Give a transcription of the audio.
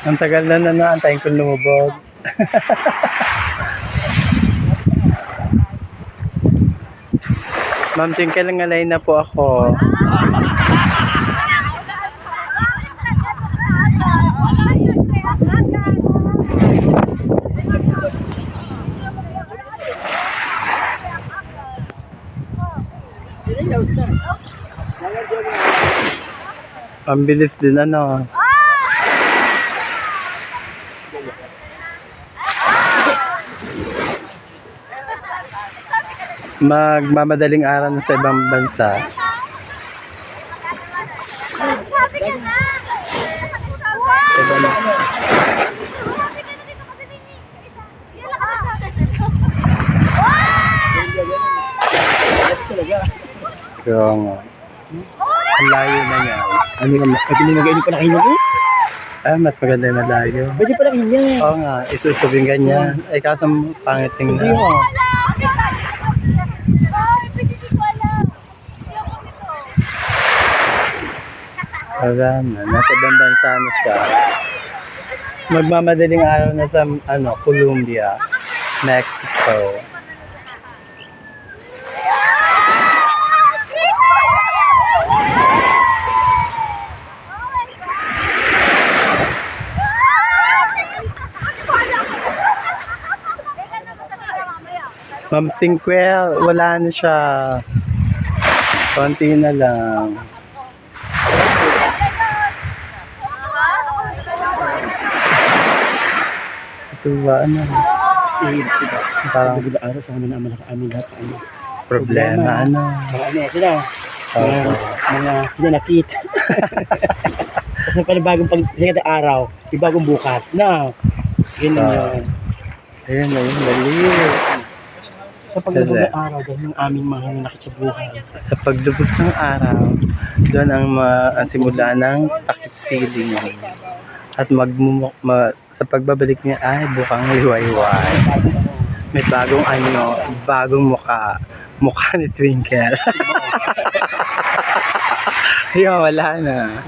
Ang tagal na naantayin kong lumubog. Ma'am, Twinkle, ngalay na po ako. Ang bilis din ano. Magmamadaling araw na sa ibang bansa. Kaya nga. Ang layo na niya. Ano yung pinimagay pa na kayo mo? Mas maganda yung malayo. Pwede pa na kayo niya. Oo nga, isusubing ganyan. Ay, kaso pangit tingnan. Hindi mo. Wala na, nasa ibang bansa na siya. Magmamadaling araw na sa Colombia, Mexico. Ma'am Twinkle, wala na siya. Konti na lang. Ito ba ano? Parang gula araw sa amin lahat. Problema ano? Mga ano sila. Mga pinanakit. Kasi pala bagong sikat na araw, yung bagong bukas na. Yun yun. Ayun na yun, dali. Sa paglubog ng araw, dahil yung aming mga nanakit sa buhay. Sa paglubog ng araw, doon ang simula ng takip siling. At sa pagbabalik niya ay bukang liwayway. May bagong bagong mukha ni Twinkle. Ayun, wala na.